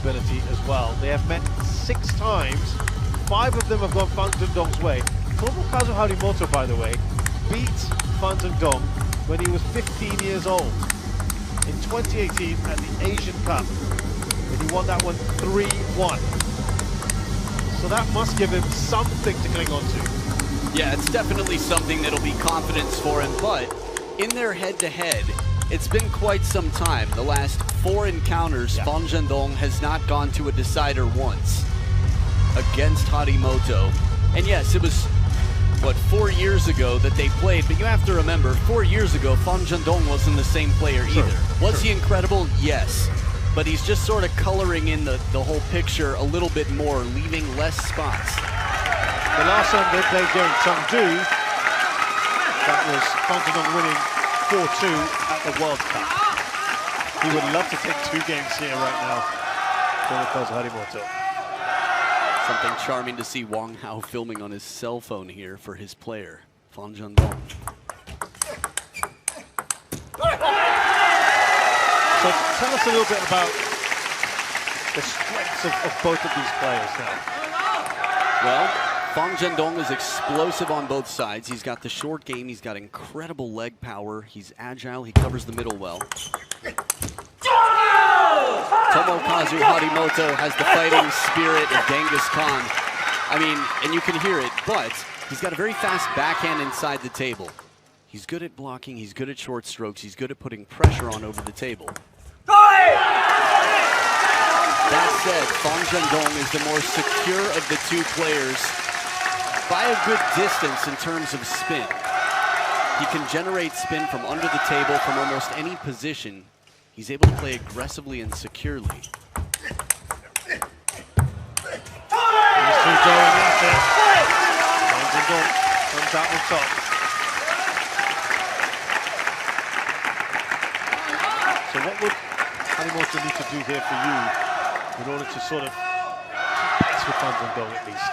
ability as well. They have met 6 times. 5 of them have gone Fan Zhendong's way. Tomokazu Harimoto, by the way, beat Fan Zhendong when he was 15 years old in 2018 at the Asian Cup. And he won that one 3-1. So that must give him something to cling on to. Yeah, it's definitely something that'll be confidence for him, but in their head-to-head, it's been quite some time. The last 4 encounters, Fan Zhendong has not gone to a decider once against Harimoto. And yes, it was, what, 4 years ago that they played, but you have to remember, 4 years ago, Fan Zhendong wasn't the same player either. Was he incredible? Yes. But he's just sort of coloring in the whole picture a little bit more, leaving less spots. The last time they played here in Chengdu, that was Fan Zhendong winning 4-2 at the World Cup. He would love to take 2 games here right now, Tomokazu Harimoto. Something charming to see Wang Hao filming on his cell phone here for his player, Fan Zhendong. So tell us a little bit about the strengths of both of these players now. Well, Fan Zhendong is explosive on both sides. He's got the short game, he's got incredible leg power, he's agile, he covers the middle well. Tomokazu Harimoto has the fighting spirit of Genghis Khan. I mean, and you can hear it, but he's got a very fast backhand inside the table. He's good at blocking, he's good at short strokes, he's good at putting pressure on over the table. That said, Fan Zhendong is the more secure of the 2 players by a good distance in terms of spin. He can generate spin from under the table from almost any position. He's able to play aggressively and securely. These 2 going at it. Fan Zhendong comes out on top. So what would Harimoto need to do here for you in order to sort of keep pace with Fan Zhendong at least?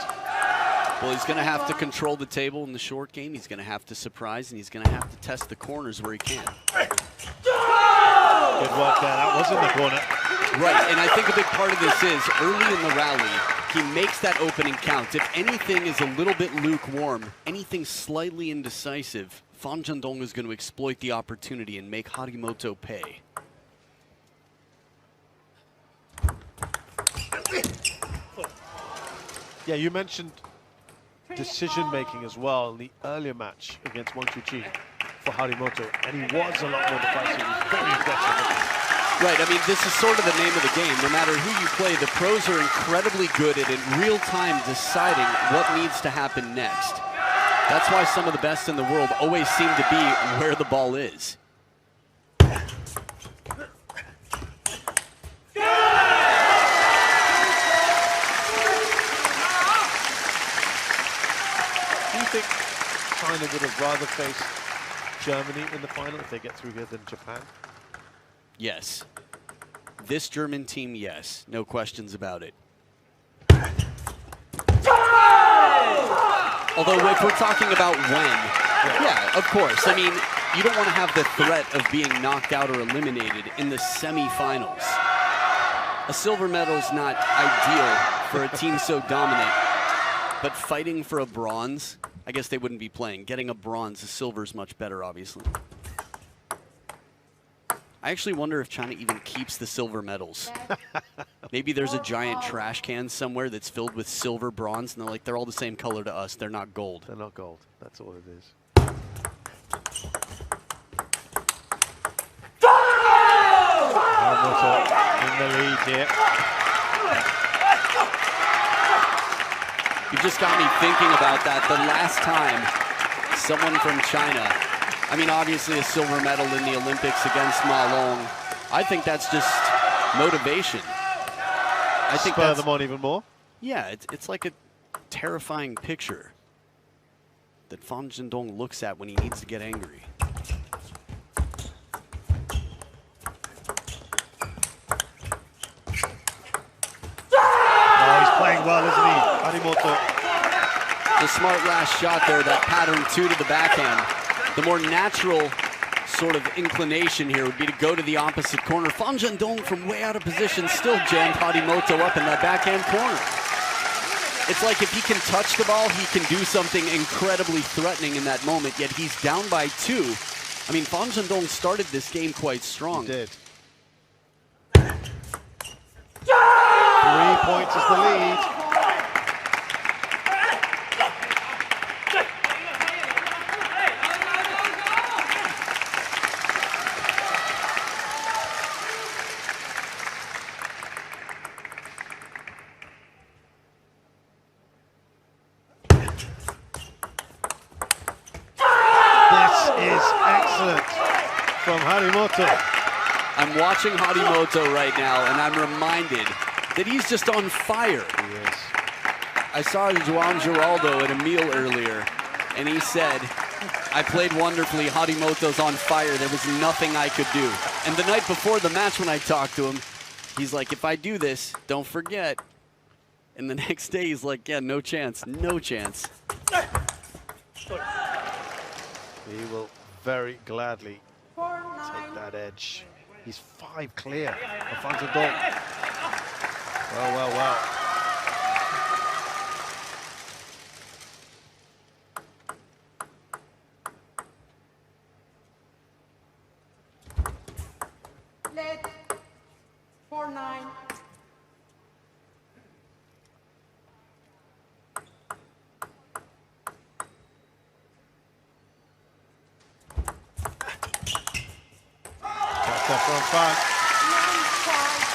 Well, he's going to have to control the table in the short game. He's going to have to surprise, and he's going to have to test the corners where he can. Good work there. That was in the corner. Right, and I think a big part of this is early in the rally, he makes that opening count. If anything is a little bit lukewarm, anything slightly indecisive, Fan Zhendong is going to exploit the opportunity and make Harimoto pay. Yeah, you mentioned decision-making as well in the earlier match against Wang Chuqi for Harimoto, and he was a lot more decisive. He was very aggressive. Right, I mean, this is sort of the name of the game. No matter who you play, the pros are incredibly good at in real time deciding what needs to happen next. That's why some of the best in the world always seem to be where the ball is. Do you think China would have rather faced Germany in the final if they get through here than Japan? Yes. This German team, yes. No questions about it. Although if we're talking about when, yeah, of course. I mean, you don't want to have the threat of being knocked out or eliminated in the semifinals. A silver medal's not ideal for a team so dominant, but fighting for a bronze, I guess they wouldn't be playing. Getting a bronze, a silver's much better, obviously. I actually wonder if China even keeps the silver medals. Maybe there's a giant trash can somewhere that's filled with silver, bronze, and they're like, they're all the same color to us. They're not gold. They're not gold. That's all it is. Harimoto in the lead here. You just got me thinking about that. The last time someone from China, I mean, obviously a silver medal in the Olympics against Ma Long, I think that's just motivation. I think spur them on even more. Yeah, it's like a terrifying picture that Fan Zhendong looks at when he needs to get angry. Oh, he's playing well, isn't he? Harimoto. The smart last shot there, that pattern 2 to the backhand. The more natural sort of inclination here would be to go to the opposite corner. Fan Zhendong from way out of position still jammed Harimoto up in that backhand corner. It's like if he can touch the ball, he can do something incredibly threatening in that moment, yet he's down by 2. I mean, Fan Zhendong started this game quite strong. He did. 3 points is the lead. Excellent from Harimoto. I'm watching Harimoto right now, and I'm reminded that he's just on fire. He is. I saw João Geraldo at a meal earlier, and he said, I played wonderfully, Harimoto's on fire, there was nothing I could do. And the night before the match when I talked to him, he's like, if I do this, don't forget. And the next day he's like, yeah, no chance, no chance. He will very gladly take that edge. He's 5 clear of Fan Zhendong. Well, well, well. Let 4-9.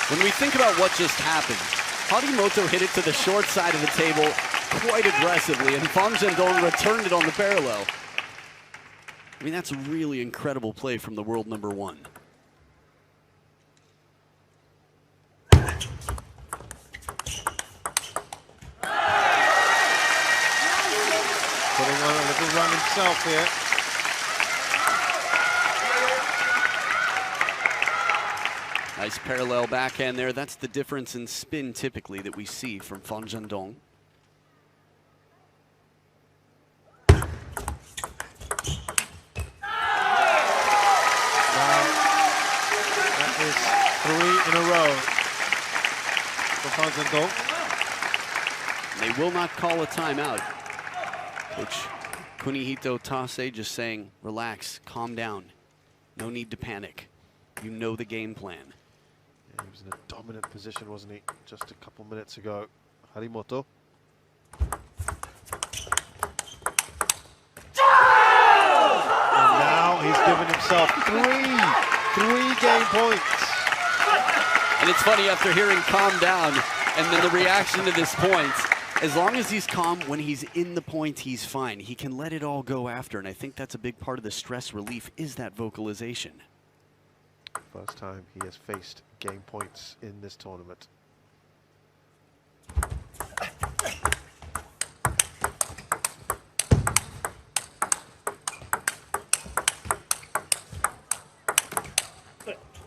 When we think about what just happened, Harimoto hit it to the short side of the table quite aggressively, and Fan Zhendong returned it on the parallel. I mean, that's a really incredible play from the world number 1. Putting on a little run himself here. Nice parallel backhand there. That's the difference in spin typically that we see from Fan Zhendong. That is 3 in a row for Fan Zhendong. They will not call a timeout. Coach Kunihito Tase just saying, relax, calm down. No need to panic. You know the game plan. Yeah, he was in a dominant position, wasn't he, just a couple minutes ago. Harimoto. And now he's given himself 3 game points. And it's funny, after hearing calm down and then the reaction to this point, as long as he's calm, when he's in the point, he's fine. He can let it all go after, and I think that's a big part of the stress relief is that vocalization. First time he has faced game points in this tournament.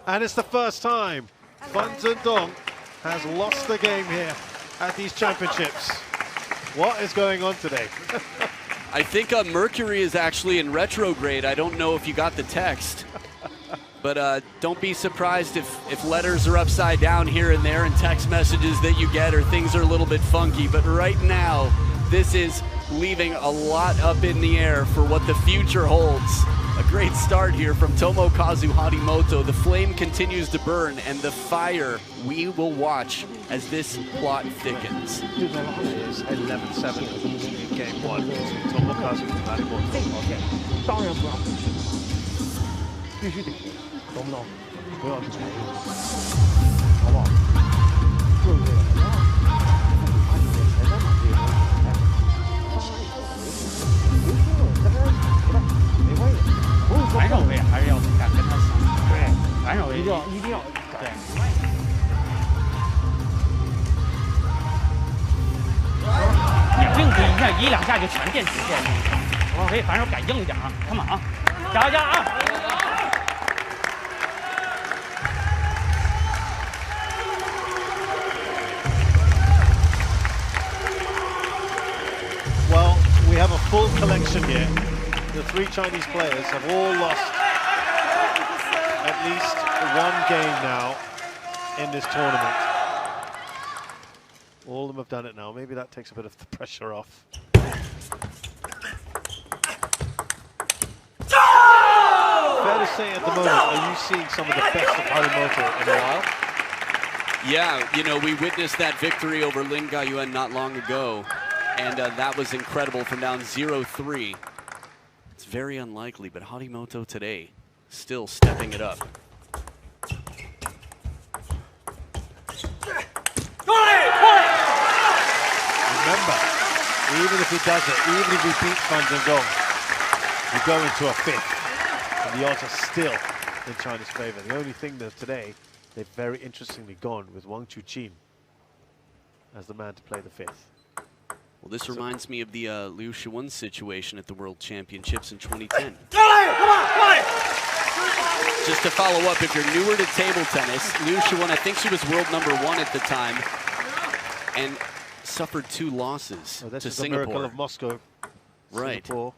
And it's the first time Fan Zhendong has lost the game here at these championships. What is going on today? I think Mercury is actually in retrograde. I don't know if you got the text. But don't be surprised if letters are upside down here and there and text messages that you get or things are a little bit funky. But right now, this is leaving a lot up in the air for what the future holds. A great start here from Tomokazu Harimoto. The flame continues to burn, and the fire we will watch as this plot thickens. It is 11-7 in game 1 between Tomokazu and Harimoto. Okay. 懂不懂？不要去踩这个，好不好？就是这个，然后把你的前三把这个哎，没关系，不是说反手位还是要敢跟他想，对，反手位一定要对。也不用跟一下1、2下就全垫直线，我可以反手改硬一点啊，看嘛啊，加油加油啊！ We have a full collection here. The 3 Chinese players have all lost at least one game now in this tournament. All of them have done it now. Maybe that takes a bit of the pressure off. Fair to say at the moment, are you seeing some of the best of Harimoto in a while? Yeah, you know, we witnessed that victory over Lin Chih-Yuan not long ago, and that was incredible from down 0-3. It's very unlikely, but Harimoto today still stepping it up. Remember, even if he does it, even if he beats Fan Zhendong, we go into a fifth, and the odds are still in China's favor. The only thing that today, they've very interestingly gone with Wang Chuqin as the man to play the fifth. Well, this reminds me of the Liu Shiwen situation at the World Championships in 2010. Just to follow up, if you're newer to table tennis, Liu Shiwen, I think she was world #1 at the time, and suffered 2 losses Oh, this to is the Singapore. miracle of Moscow. Right. Singapore.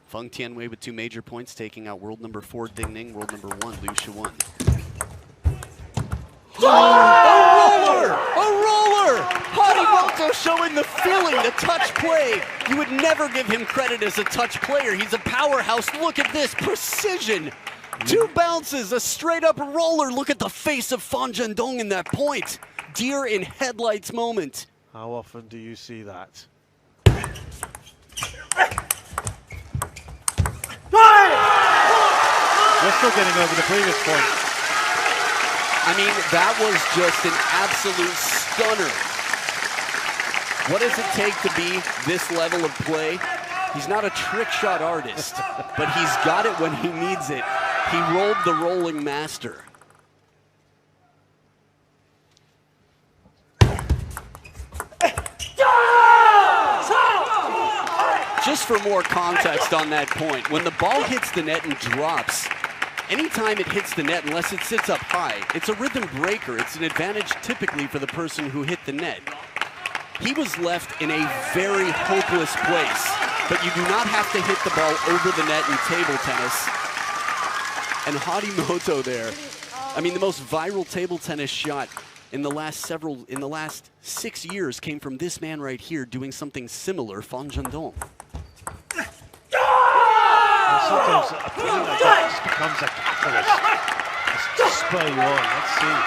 Feng Tianwei with 2 major points, taking out world #4 Ding Ning, world #1 Liu Shiwen. Oh! A roller! Harimoto showing the feeling, the touch play. You would never give him credit as a touch player. He's a powerhouse. Look at this precision. 2 bounces, a straight up roller. Look at the face of Fan Zhendong in that point. Deer in headlights moment. How often do you see that? We're still getting over the previous point. I mean, that was just an absolute stunner. What does it take to be this level of play? He's not a trick shot artist, but he's got it when he needs it. He rolled the rolling master. Just for more context on that point, when the ball hits the net and drops, anytime it hits the net, unless it sits up high, it's a rhythm breaker. It's an advantage typically for the person who hit the net. He was left in a very hopeless place, but you do not have to hit the ball over the net in table tennis. And Harimoto there, I mean, the most viral table tennis shot in the last 6 years came from this man right here doing something similar, Fan Zhendong. Sometimes a play like that just becomes a catalyst. Just spur you on. Let's see.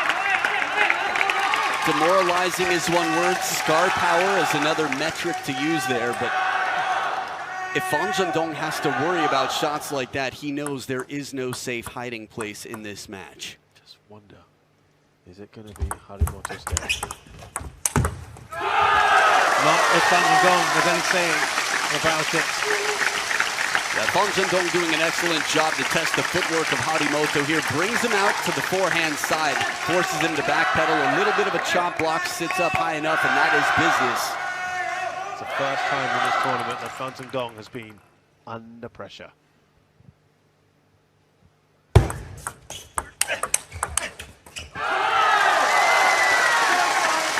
Demoralizing is one word, scar power is another metric to use there, but if Fan Zhendong has to worry about shots like that, he knows there is no safe hiding place in this match. Just wonder, is it going to be Harimoto's day? Not if Fan Zhendong has any saying about it. Yeah, Fan Zhendong doing an excellent job to test the footwork of Harimoto here. Brings him out to the forehand side, forces him to backpedal. A little bit of a chop block, sits up high enough, and that is business. It's the first time in this tournament that Fan Zhendong has been under pressure.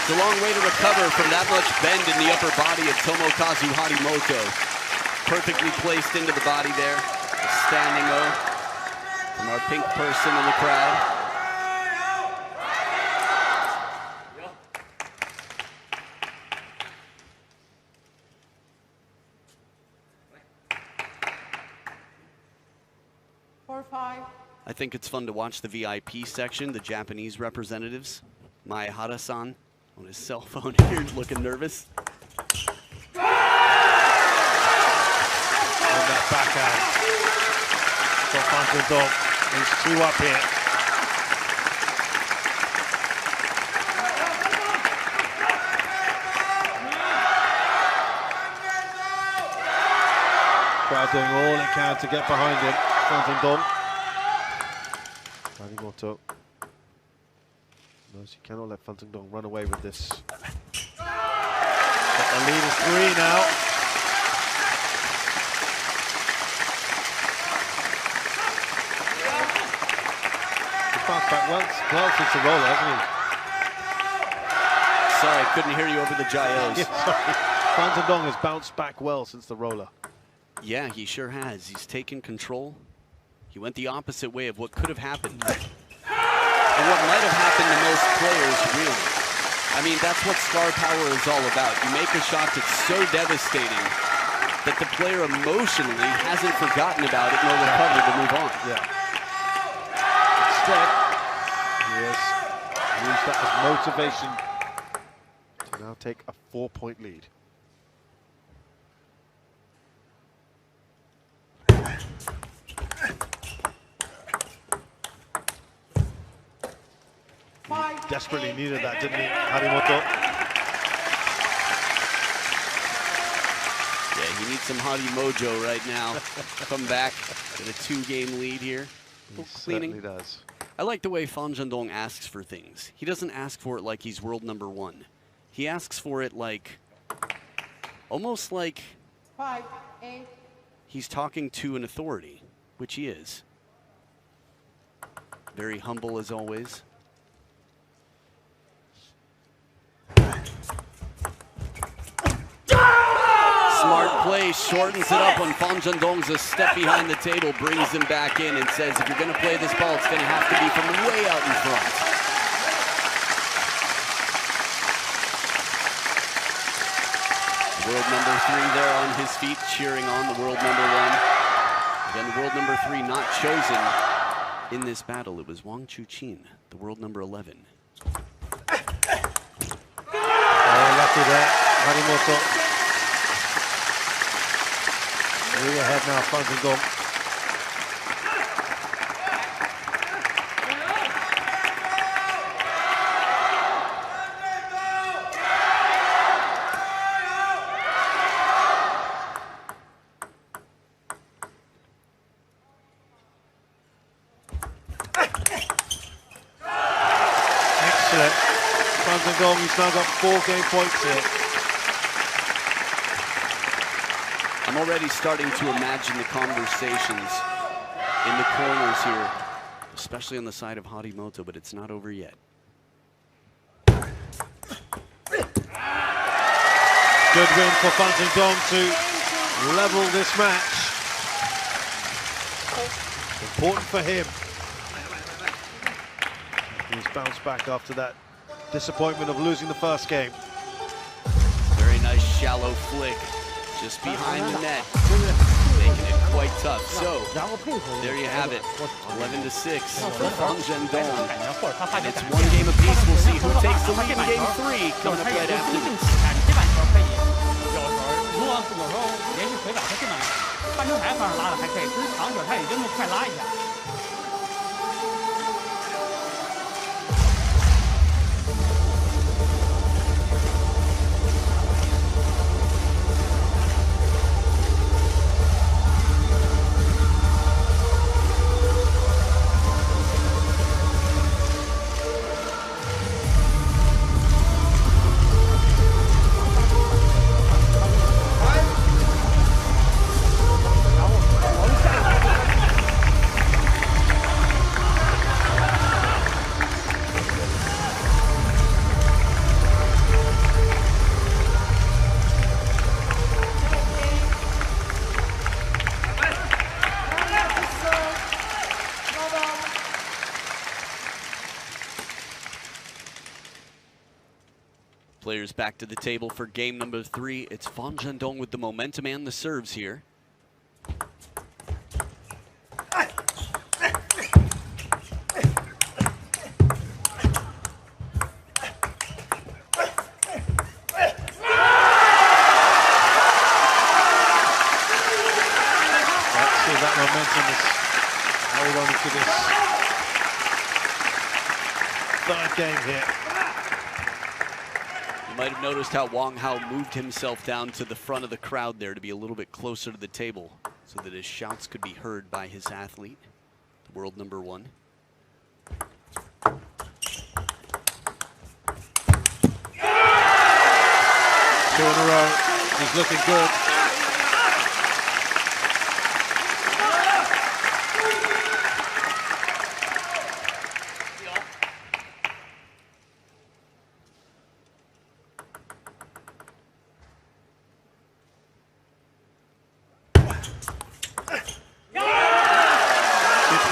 It's a long way to recover from that much bend in the upper body of Tomokazu Harimoto. Perfectly placed into the body there. A standing O from our pink person in the crowd. I think it's fun to watch the VIP section, the Japanese representatives. Maehara-san on his cell phone here looking nervous. That backhand. So Fan Zhendong, he's 2 up here. Crowd doing all it can to get behind him. Fan Zhendong. Harimoto knows he cannot let Fan Zhendong run away with this. But the lead is 3 now. Bounced back well since the roller, hasn't he? Sorry, I couldn't hear you over the gyos. Yeah, sorry. Fan Zhendong has bounced back well since the roller. Yeah, he sure has. He's taken control. He went the opposite way of what could have happened. And what might have happened to most players, really. I mean, that's what star power is all about. You make a shot that's so devastating that the player emotionally hasn't forgotten about it nor recovered to move on. Yeah. Instead, he has used that as motivation to now take a 4-point lead. He desperately needed that, didn't he, Harimoto? Yeah, he needs some Hadi mojo right now. Come back with a 2-game lead here. He certainly does. I like the way Fan Zhendong asks for things. He doesn't ask for it like he's world #1. He asks for it like, almost like 5, 8. he's talking to an authority, which he is. Very humble as always. Smart play, shortens it up when Fan Zhendong's a step behind the table, brings him back in and says, if you're going to play this ball, it's going to have to be from way out in front. World #3 there on his feet, cheering on the world #1. Again, the world #3 not chosen in this battle. It was Wang Chuqin, the world #11. Oh, lucky there, Harimoto. Way ahead now, Fan Zhendong. Excellent. Fan Zhendong, he's now got 4 game points here. I'm already starting to imagine the conversations in the corners here, especially on the side of Harimoto, but it's not over yet. Good win for Fan Zhendong to level this match. Important for him. He's bounced back after that disappointment of losing the first game. Very nice shallow flick. Just behind the net, making it quite tough. So, there you have it, 11-6 for Fan Zhendong. It's 1 game apiece. We'll see who takes the lead in game 3 coming up right after this. 连续腿把他这么半球台方向拉的还可以，只是长手他也就那么快拉一下。Players back to the table for game #3. It's Fan Zhendong with the momentum and the serves here. That momentum is held on to this 3rd game here. You might have noticed how Wang Hao moved himself down to the front of the crowd there to be a little bit closer to the table so that his shouts could be heard by his athlete, the world #1. 2 in a row. He's looking good.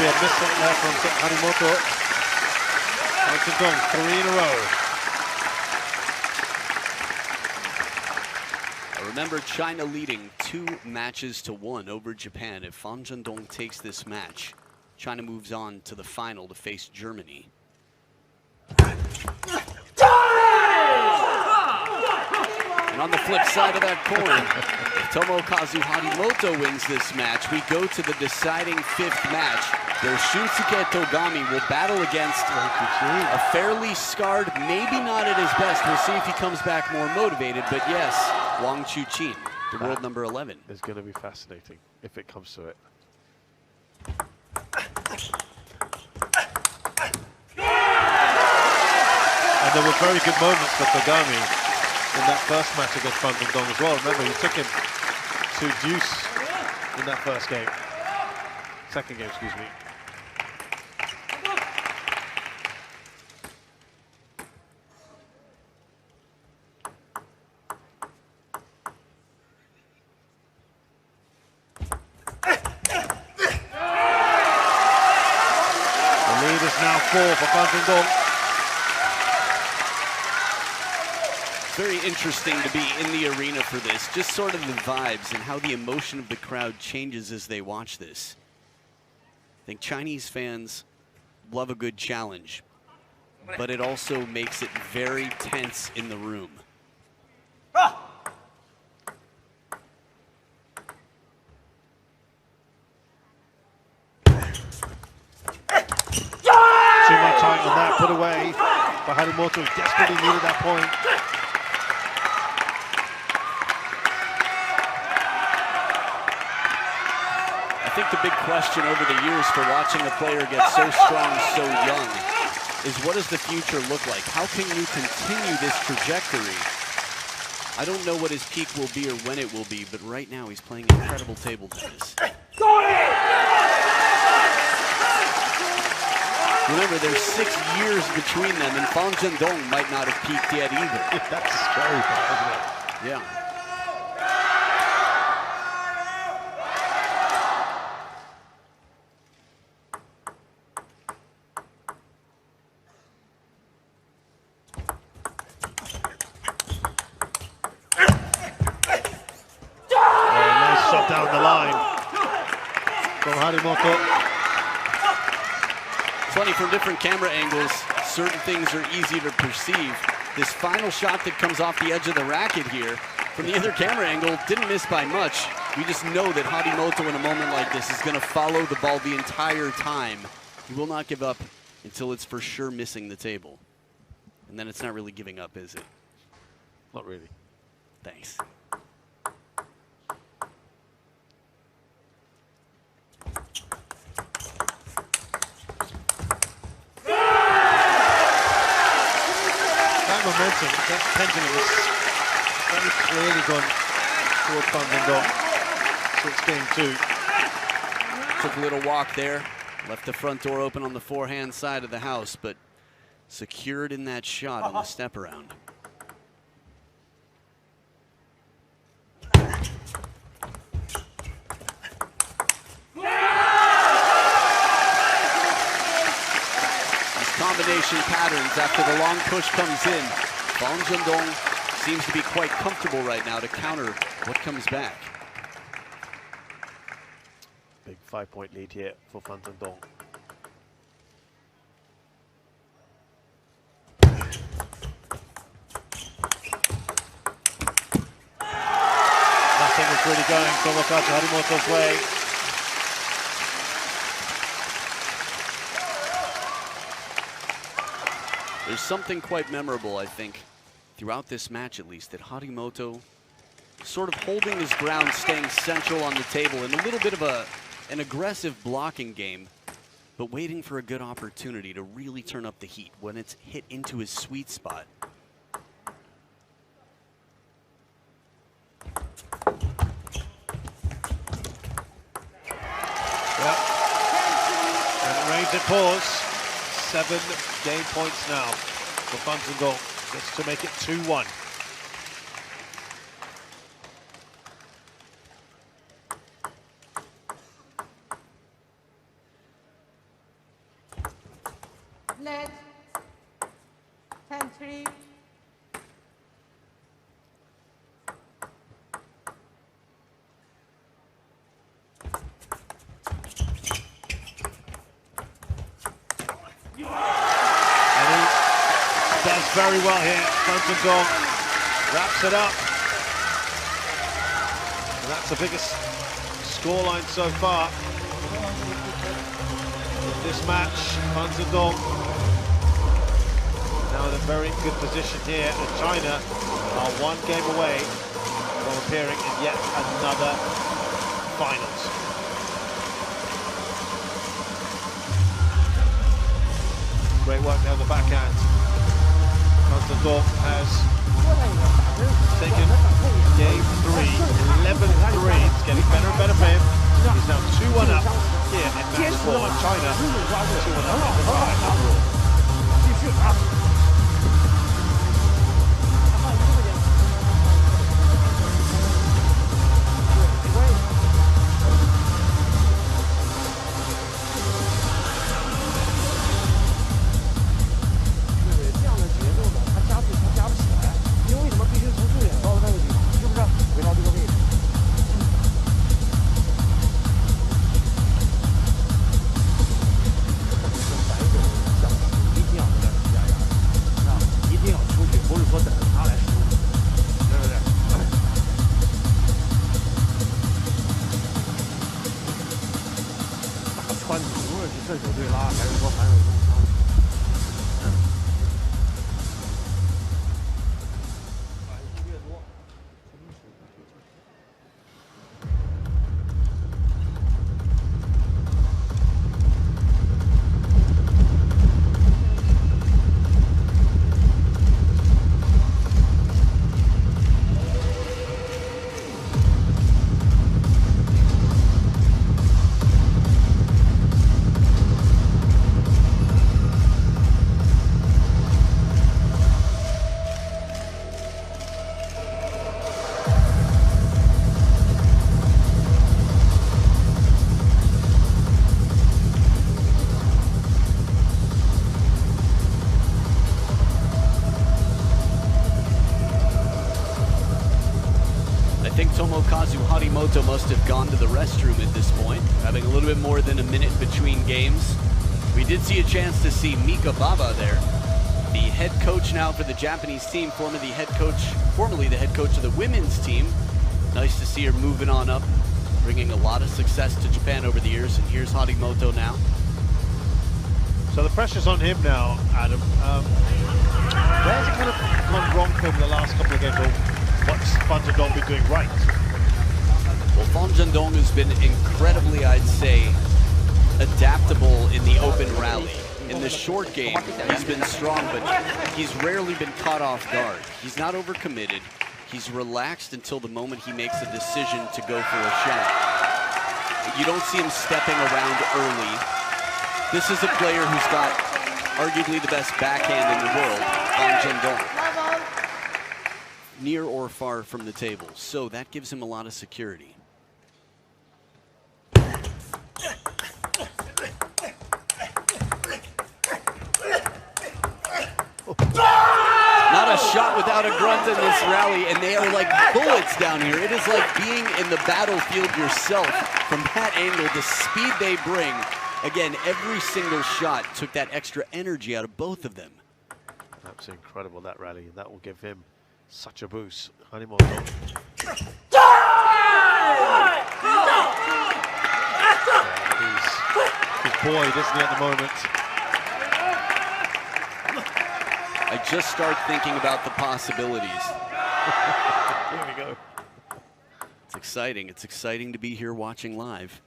a miss there from Harimoto. Fan Zhendong, 3 in a row. Remember, China leading 2-1 over Japan. If Fan Zhendong takes this match, China moves on to the final to face Germany. And on the flip side of that coin, if Tomokazu Harimoto wins this match, we go to the deciding 5th match, where Shunsuke Togami will battle against a fairly scarred, maybe not at his best. We'll see if he comes back more motivated, but yes, Wang Chuqin, the world number 11. It's going to be fascinating if it comes to it. And there were very good moments for Togami in that first match against Fan Zhendong as well. Remember, he took him to deuce in that second game, excuse me. The lead is now 4 for Fan Zhendong. Very interesting to be in the arena for this, just sort of the vibes and how the emotion of the crowd changes as they watch this. I think Chinese fans love a good challenge, but it also makes it very tense in the room. Too much time on that, put away by Harimoto, who desperately needed that point. I think the big question over the years for watching a player get so strong so young is, what does the future look like? How can you continue this trajectory? I don't know what his peak will be or when it will be, but right now he's playing incredible table tennis. Remember, there's 6 years between them, and Fan Zhendong might not have peaked yet either. That's a scary part, isn't it? Yeah. Down the line from Harimoto. Funny, from different camera angles, certain things are easy to perceive. This final shot that comes off the edge of the racket here, from the other camera angle, didn't miss by much. We just know that Harimoto in a moment like this is going to follow the ball the entire time. He will not give up until it's for sure missing the table. And then it's not really giving up, is it? Not really. Thanks. Momentum, that pendulum was very clearly gone towards Fan Zhendong since game 2. Took a little walk there, left the front door open on the forehand side of the house, but secured in that shot on the step around. Combination patterns after the long push comes in. Fan Zhendong seems to be quite comfortable right now to counter what comes back. Big 5-point lead here for Fan Zhendong. Nothing is really going Tomokazu Harimoto's way. There's something quite memorable, I think, throughout this match at least, that Harimoto sort of holding his ground, staying central on the table, and a little bit of an aggressive blocking game, but waiting for a good opportunity to really turn up the heat when it's hit into his sweet spot. Yep. And it rains at pause. 7 game points now for Fan Zhendong, just to make it 2-1. very well here. Zhendong wraps it up. And that's the biggest scoreline so far in this match. Zhendong now in a very good position here, and China are one game away from appearing in yet another finals. Great work there on the backhand. Zhendong has taken game 3, 11-3. It's getting better and better for him. He's now 2-1 up here in match 4. China 2-1 up in the final. I think Tomokazu Harimoto must have gone to the restroom at this point, having a little bit more than a minute between games. We did see a chance to see Mika Baba there, the head coach now for the Japanese team, formerly the head coach of the women's team. Nice to see her moving on up, bringing a lot of success to Japan over the years, and here's Harimoto now. So the pressure's on him now, Adam. Where's it kind of gone wrong for him the last couple of games? What's Zhendong been doing right? Well, Zhendong has been incredibly, I'd say, adaptable in the open rally. In the short game, he's been strong, but he's rarely been caught off guard. He's not overcommitted. He's relaxed until the moment he makes a decision to go for a shot. You don't see him stepping around early. This is a player who's got arguably the best backhand in the world, Zhendong. Near or far from the table, so that gives him a lot of security. Not a shot without a grunt in this rally, and they are like bullets down here. It is like being in the battlefield yourself. From that angle, the speed they bring. Again, every single shot took that extra energy out of both of them. Absolutely incredible, that rally, and that will give him such a boost. Harimoto. He's buoyed, isn't he, at the moment? I just start thinking about the possibilities. Here we go. It's exciting. It's exciting to be here watching live.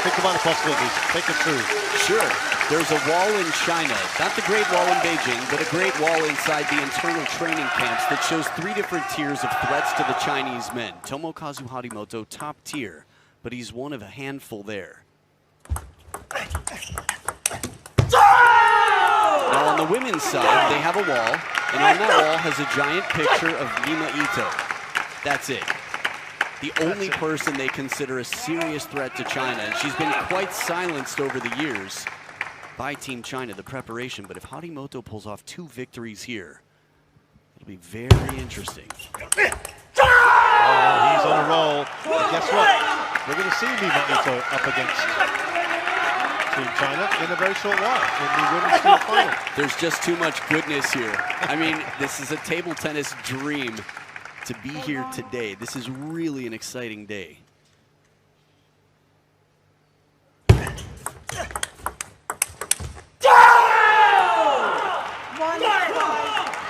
Think about the possibilities. Take us through. Sure. There's a wall in China, not the Great Wall in Beijing, but a Great Wall inside the internal training camps that shows 3 different tiers of threats to the Chinese men. Tomokazu Harimoto, top tier, but he's one of a handful there. Now on the women's side, they have a wall, and on that wall has a giant picture of Lima Ito. That's it. The only person they consider a serious threat to China, and she's been quite silenced over the years by Team China, the preparation. But if Harimoto pulls off 2 victories here, it'll be very interesting. Oh, he's on a roll. And guess what? We're going to see Lima Ito up against Team China in a very short while in the women's team final. There's just too much goodness here. I mean, this is a table tennis dream to be here today. This is really an exciting day.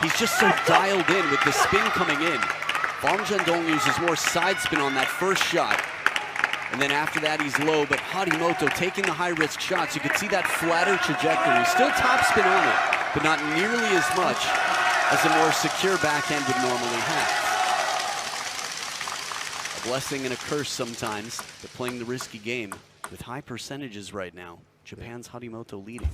He's just so dialed in with the spin coming in. Zhendong uses more side spin on that first shot. And then after that, he's low, but Harimoto taking the high-risk shots. You could see that flatter trajectory. Still top spin on it, but not nearly as much as a more secure backhand would normally have. A blessing and a curse sometimes, but playing the risky game with high percentages right now. Japan's Harimoto leading.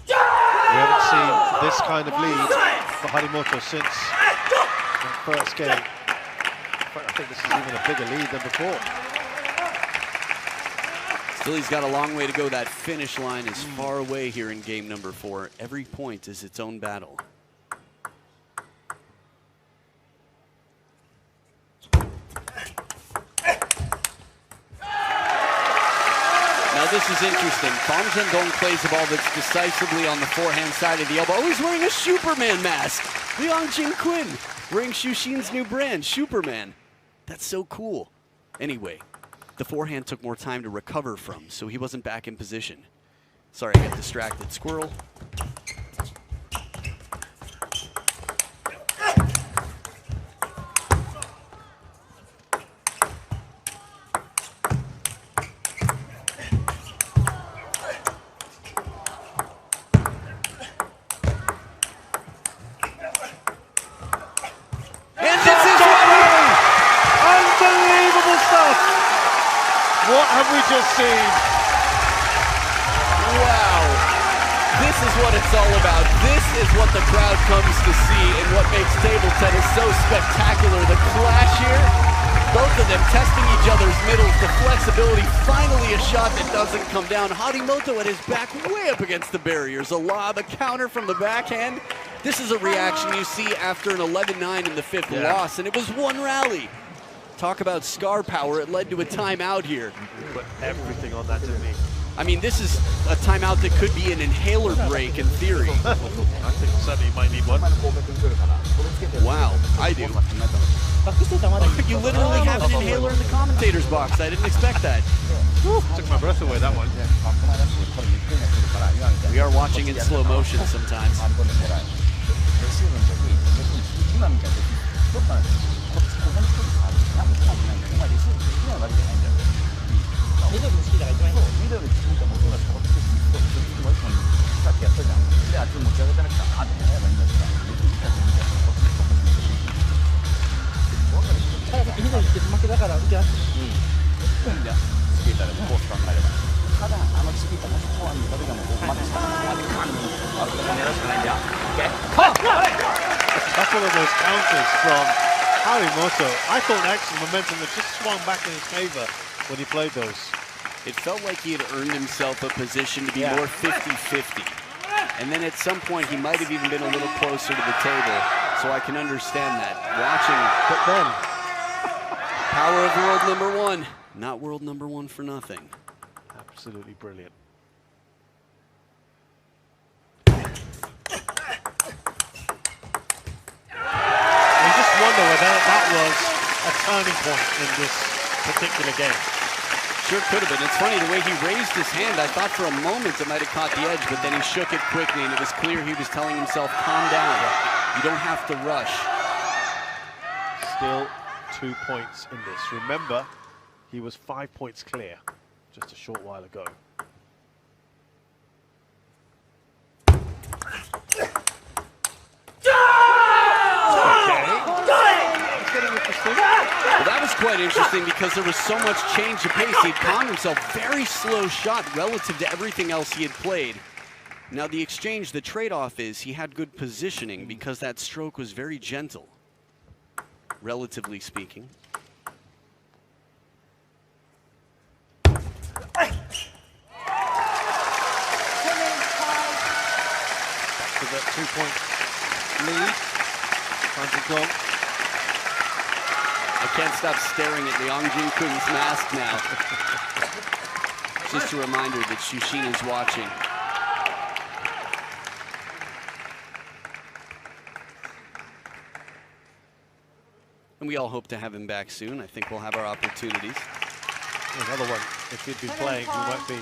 We haven't seen this kind of lead for Harimoto since the first game. I think this is even a bigger lead than before. Still, he's got a long way to go. That finish line is far away here in game number 4. Every point is its own battle. Now this is interesting. Zhendong plays a ball that's decisively on the forehand side of the elbow. Oh, he's wearing a Superman mask. Liang Jingquin wearing Shushin's new brand, Superman. That's so cool. Anyway, the forehand took more time to recover from, so he wasn't back in position. Sorry, I got distracted. Squirrel. What have we just seen? Wow. This is what it's all about. This is what the crowd comes to see and what makes table tennis so spectacular. The clash here, both of them testing each other's middles, the flexibility, finally a shot that doesn't come down. Harimoto at his back way up against the barriers. A lob, a counter from the backhand. This is a reaction you see after an 11-9 in the 5th loss, and it was one rally. Talk about scar power. It led to a timeout here. Put everything on that, didn't he? I mean, this is a timeout that could be an inhaler break in theory. I think certainly you might need one. Wow, I do. You literally have an inhaler in the commentator's box. I didn't expect that. Took my breath away, that one. We are watching in slow motion sometimes. That's one of those counters from Harimoto. I thought actually momentum had just swung back in his favor when he played those. It felt like he had earned himself a position to be more 50-50. And then at some point he might have even been a little closer to the table. So I can understand that. Watching, But then, power of world number 1. Not world number 1 for nothing. absolutely brilliant. You just wonder whether that was a turning point in this particular game. Sure could have been. It's funny, the way he raised his hand, I thought for a moment it might have caught the edge, but then he shook it quickly, and it was clear he was telling himself, calm down. You don't have to rush. Still 2 points in this. Remember, he was 5 points clear just a short while ago. Well, that was quite interesting because there was so much change of pace. He'd calmed himself. Very slow shot relative to everything else he had played. Now the exchange, the trade-off is he had good positioning because that stroke was very gentle, relatively speaking. Back to that 2-point lead. Zhendong. I can't stop staring at Liang Jingquin's mask now. just a reminder that Chih-Yuan is watching. And we all hope to have him back soon. I think we'll have our opportunities. Another one. If he'd been playing, he might be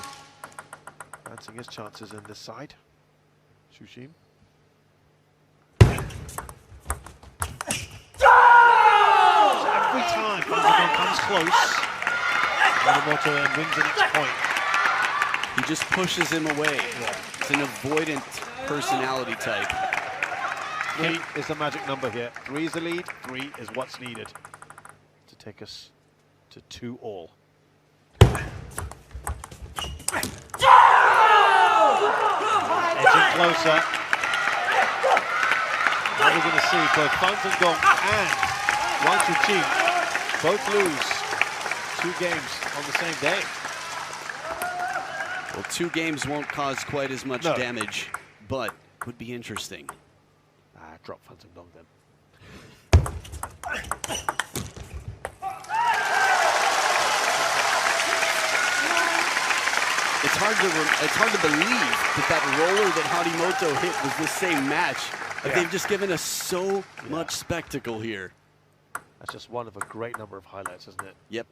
fancying his chances in this side. Chih-Yuan. Every time Zhendong comes close, Harimoto then wins the next point. He just pushes him away. Yeah. It's an avoidant personality type. 3 is the magic number here. 3 is the lead. 3 is what's needed to take us to 2-all. Edging closer. Now we're going to see both Zhendong and Wang Chih-Yuan both lose 2 games on the same day. Well, 2 games won't cause quite as much No. damage, but would be interesting. Drop Zhendong then. It's hard to believe that roller that Harimoto hit was the same match. Like, they've just given us so much spectacle here. That's just one of a great number of highlights, isn't it? Yep.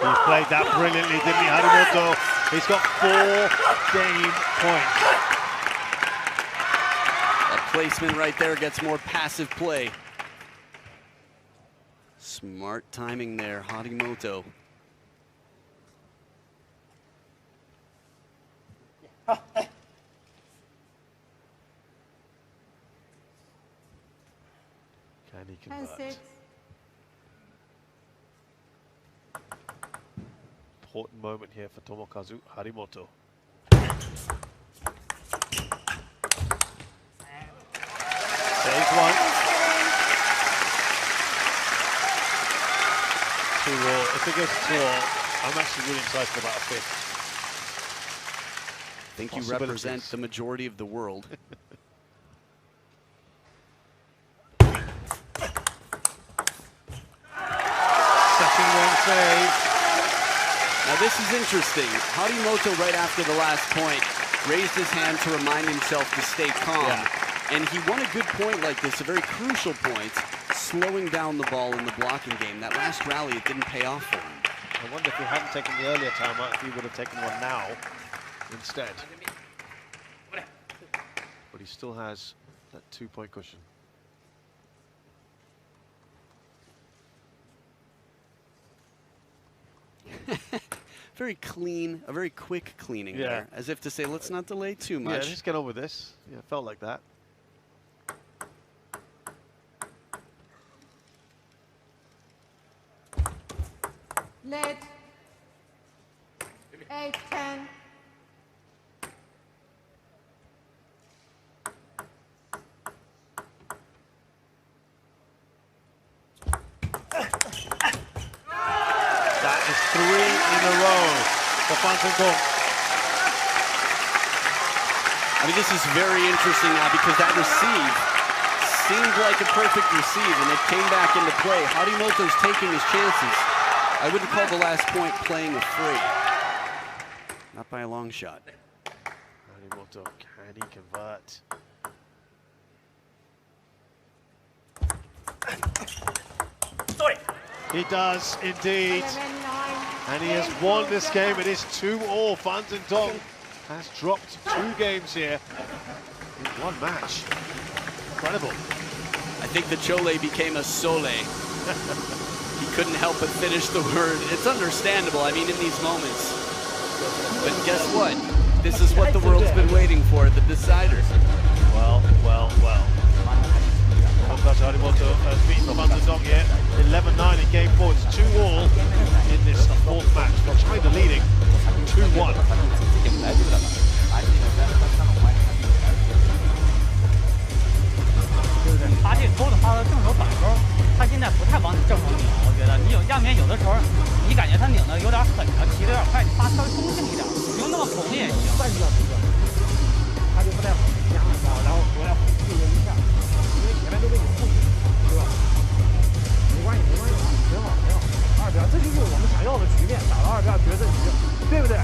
He played that brilliantly, didn't he, Harimoto? He's got 4 game points. That placement right there gets more passive play. Smart timing there, Harimoto. Can he convert? 10-6. Important moment here for Tomokazu Harimoto. Saves 1. 2-all. If it goes to 2-all, I'm actually really excited about a 5th. I think you represent the majority of the world. Second one save. Now this is interesting. Harimoto, right after the last point, raised his hand to remind himself to stay calm. Yeah. And he won a good point like this, a very crucial point, slowing down the ball in the blocking game. That last rally, it didn't pay off for him. I wonder if he hadn't taken the earlier timeout, if he would have taken one now instead. But he still has that 2-point cushion. Very clean, a very quick cleaning Yeah. there, as if to say, let's not delay too much. Yeah, just get on with this. Yeah, it felt like that. Lead. 8-10. That is 3 in a row for Zhendong. I mean, this is very interesting now because that receive seemed like a perfect receive, and it came back into play. Harimoto's taking his chances. I wouldn't call the last point playing afraid. Not by a long shot. Harimoto, can he convert? He does indeed. 11-9. And he has won this game. It is 2-all. Zhendong has dropped 2 games here in 1 match. Incredible. I think the Chole became a Sole. He couldn't help but finish the word. It's understandable, I mean, in these moments. But guess what? This is what the world's been waiting for, the decider. Well. Tomokazu Harimoto has beaten Zhendong here. 11-9 in game 4. It's 2-all in this 4th match. For China leading 2-1. 他这勾的话的正手反勾，他现在不太往你正手拧，我觉得你有压面有的时候，你感觉他拧的有点狠着，提的有点快，你发稍微中性一点，不用那么猛也行。他就不太好压，然后回来复原一下，因为前面都被你护住，对吧？没关系，没关系啊，挺好，挺好。2比2，这就是我们想要的局面，打到2比2决胜局，对不对？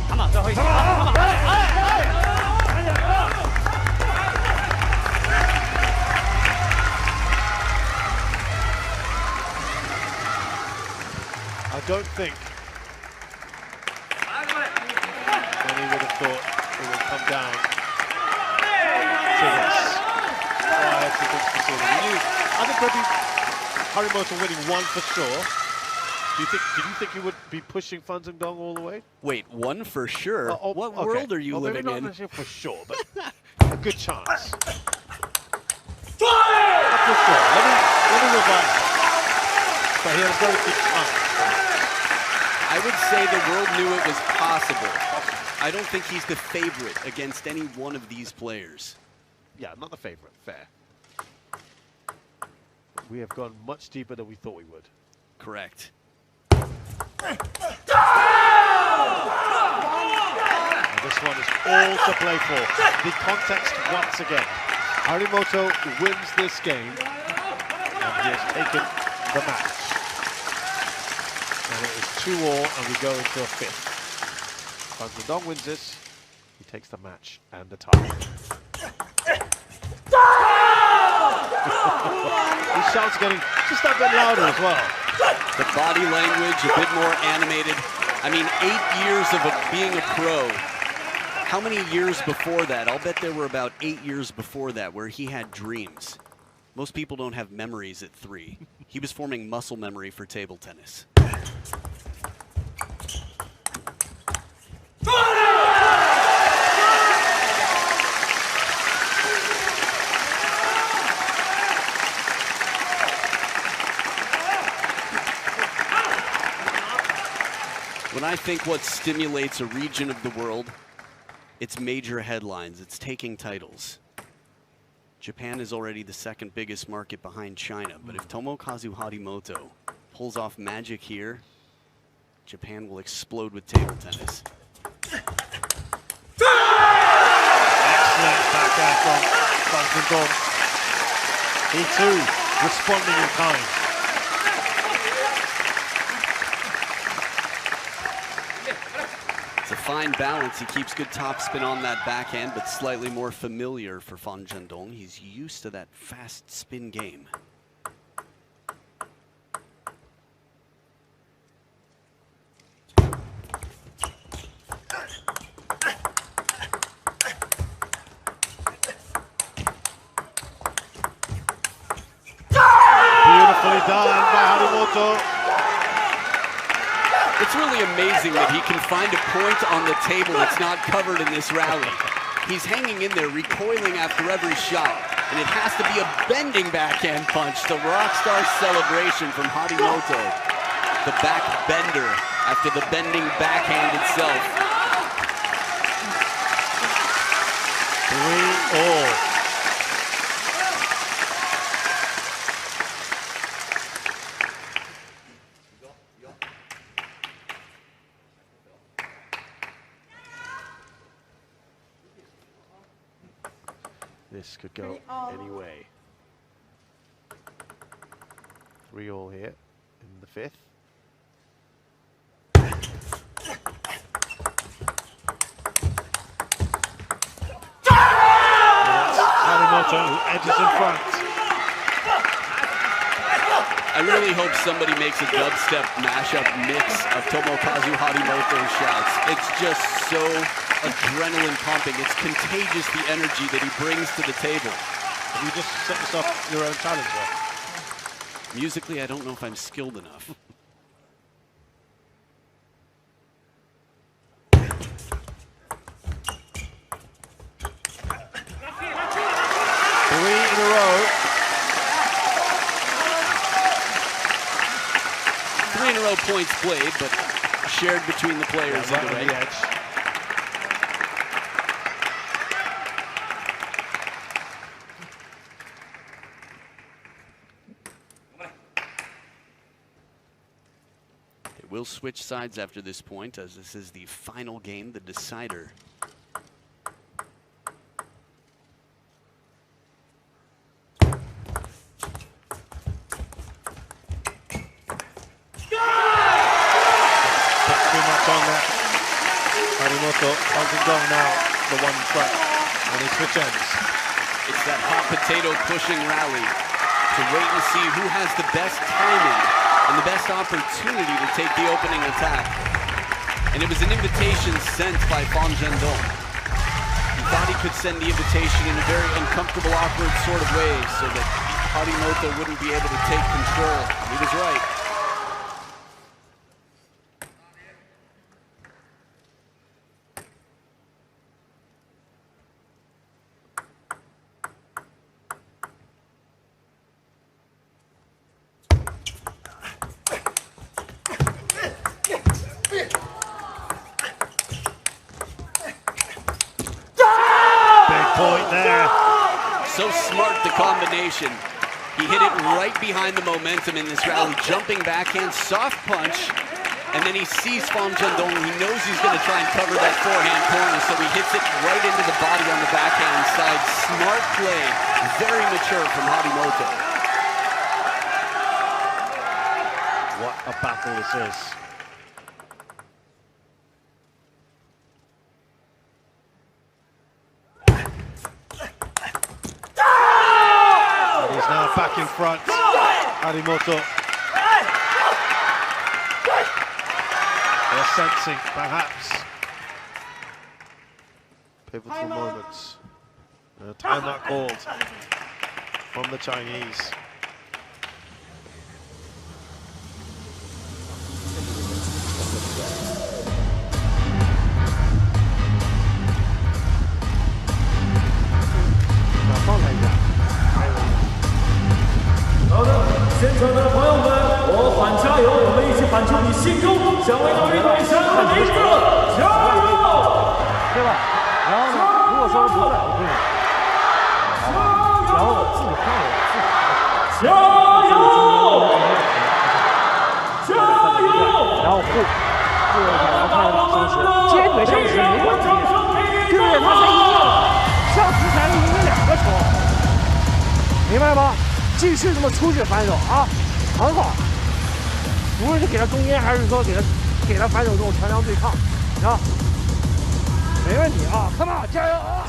他马最后一球，他马，I don't think many would have thought it would come down to this prior to this proceeding. I think maybe Harimoto winning 1 for sure. Did you think he would be pushing Fan Zhendong all the way? Wait, 1 for sure? What okay. world are you living maybe in? Not necessarily for sure, but a good chance. Not for sure. Let me revise it. But he had a very good chance. I would say the world knew it was possible. I don't think he's the favorite against any one of these players. Yeah, not the favorite, fair. We have gone much deeper than we thought we would. Correct. And this one is all to play for. The context once again. Harimoto wins this game, and he has taken the match. And it is 2-all, and we go into a 5th. Fan Zhendong wins this, he takes the match and the tie. His shouts getting just a bit louder as well. The body language a bit more animated. I mean, 8 years of being a pro. How many years before that? I'll bet there were about 8 years before that where he had dreams. Most people don't have memories at 3. He was forming muscle memory for table tennis. When I think what stimulates a region of the world, it's major headlines, it's taking titles. Japan is already the 2nd biggest market behind China, but if Tomokazu Harimoto pulls off magic here, Japan will explode with table tennis. Excellent backhand from Fan Zhendong. He too responding in kind. It's a fine balance. He keeps good topspin on that backhand, but slightly more familiar for Fan Zhendong. He's used to that fast spin game. Beautifully done by Harimoto. It's really amazing that he can find a point on the table that's not covered in this rally. He's hanging in there, recoiling after every shot, and it has to be a bending backhand punch. The rockstar celebration from Harimoto. The back bender after the bending backhand itself. 3-all. This could go any way. 3-all here in the 5th. Harimoto who edges in front. I really hope somebody makes a dubstep mashup mix of Tomokazu Harimoto's shots. It's just so adrenaline pumping. It's contagious, the energy that he brings to the table. You just set yourself your own challenge there. Musically, I don't know if I'm skilled enough. 3 in a row. 3 in a row points played, but shared between the players Right either on way. the edge. It We'll switch sides after this point, as this is the final game, the decider. Too much on that. Harimoto, Dong now, the one strike, and he switch ends. It's that hot potato pushing rally to wait and see who has the best timing and the best opportunity to take the opening attack. And it was an invitation sent by Zhendong. He thought he could send the invitation in a very uncomfortable, awkward sort of way so that Harimoto wouldn't be able to take control. He was right. Point there. So smart, the combination. He hit it right behind the momentum in this rally, jumping backhand, soft punch, and then he sees Zhendong. He knows he's going to try and cover that forehand corner, so he hits it right into the body on the backhand side. Smart play, very mature from Harimoto. What a battle this is. He's now back in front. Harimoto. They're sensing, perhaps, pivotal moments. Timeout called from the Chinese.明白吗？继续这么出血反手啊，很好。无论是给他中间，还是说给他反手这种强强对抗，啊，没问题啊 ，come on， 加油啊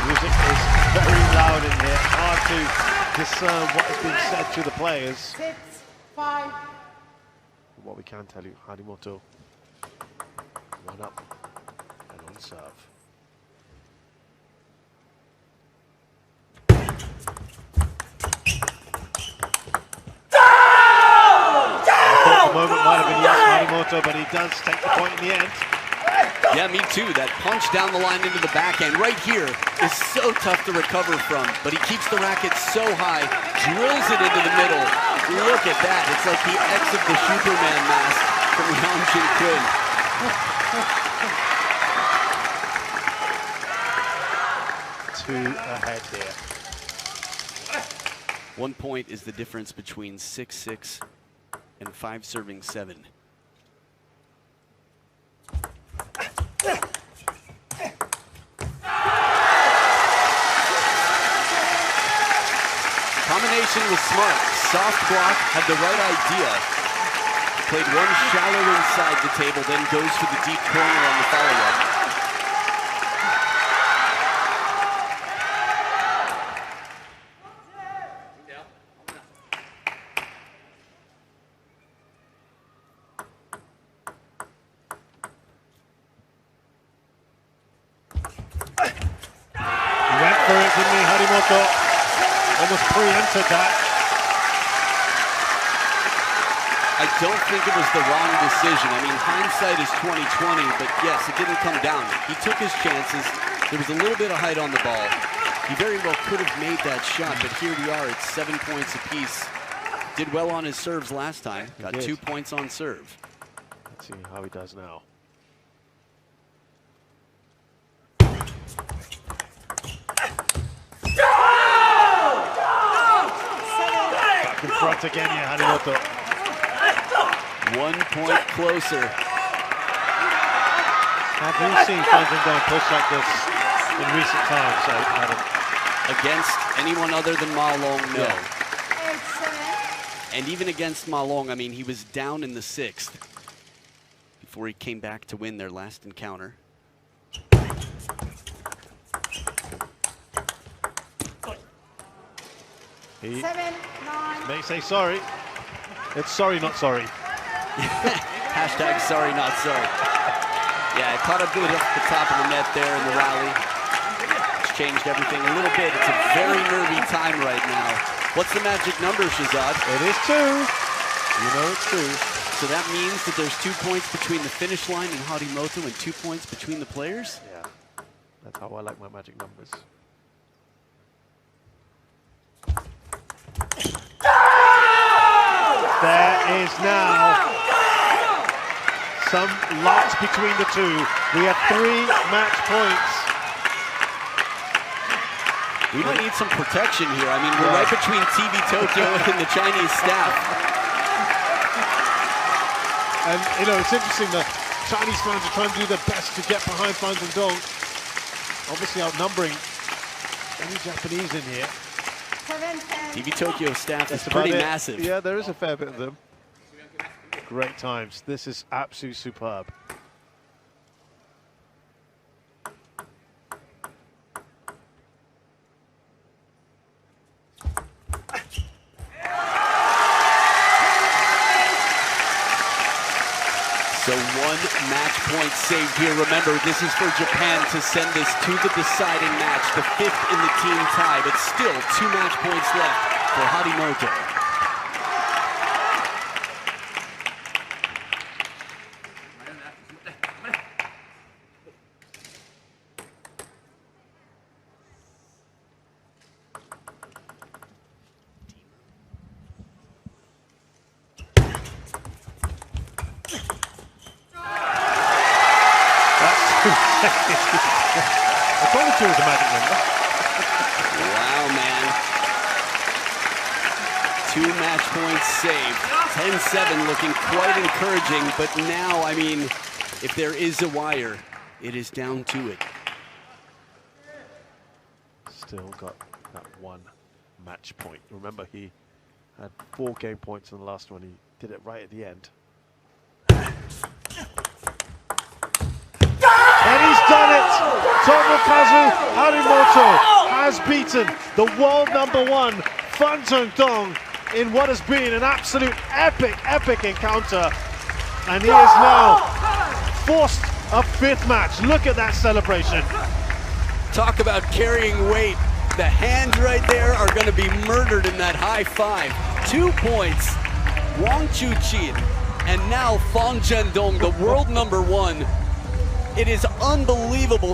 ！Music is very loud in here, hard to discern what has been said to the players. 6, 5. What we can tell you, Harimoto, one up and on serve. I thought the moment might have been yes, Harimoto, but he does take the point in the end. Yeah, me too. That punch down the line into the backhand right here is so tough to recover from, but he keeps the racket so high, drills it into the middle. Look at that. It's like the X of the Superman mask from Yang Jin-Quinn. Two ahead here. 1 point is the difference between 6-6 and 5-7. Combination was smart. Soft block, had the right idea. Played one shallow inside the table, then goes for the deep corner on the follow-up. He went for it, didn't he, Harimoto? Almost pre-entered that. I don't think it was the wrong decision. I mean, hindsight is 20/20, but yes, it didn't come down. He took his chances. There was a little bit of height on the ball. He very well could have made that shot, but here we are at 7 points apiece Did well on his serves last time. Got did. 2 points on serve. Let's see how he does now. Back in front again, yeah, Harimoto. 1 point closer. Have you seen Fan Zhendong push like this in recent times, Adam? Against anyone other than Ma Long, no. Yeah. 8-7. And even against Ma Long, I mean, he was down in the 6th before he came back to win their last encounter. He 7-9. may say sorry. It's sorry, not sorry. Hashtag sorry, not sorry. Yeah, it caught up good off the top of the net there in the rally. It's changed everything a little bit. It's a very nervy time right now. What's the magic number, Shahzad? It is 2. You know it's 2. So that means that there's 2 points between the finish line and Harimoto and 2 points between the players? Yeah, that's how I like my magic numbers. There is now some lights between the two. We have 3 match points. We might need some protection here. I mean, we're right between TV Tokyo and the Chinese staff. And, you know, it's interesting that Chinese fans are trying to do their best to get behind Fan Zhendong. Obviously outnumbering any Japanese in here. 7-10. TV Tokyo staff is That's about pretty it. massive. Yeah, there is a fair bit of them. Great times. This is absolutely superb. So 1 match point saved here. Remember, this is for Japan to send this to the deciding match, the 5th in the team tie, but still 2 match points left for Harimoto. I told you it was a magic number. Wow, man. 2 match points saved. 10-7 looking quite encouraging, but now, I mean, if there is a wire, it is down to it. Still got that 1 match point. Remember, he had 4 game points in the last one. He did it right at the end. And he's done it! Tomokazu Harimoto has beaten the world #1 Fan Zhendong in what has been an absolute epic encounter. And he is now forced a 5th match. Look at that celebration. Talk about carrying weight. The hands right there are going to be murdered in that high 5. 2 points. Wang Chuqin and now Fan Zhendong, the world #1. It is unbelievable.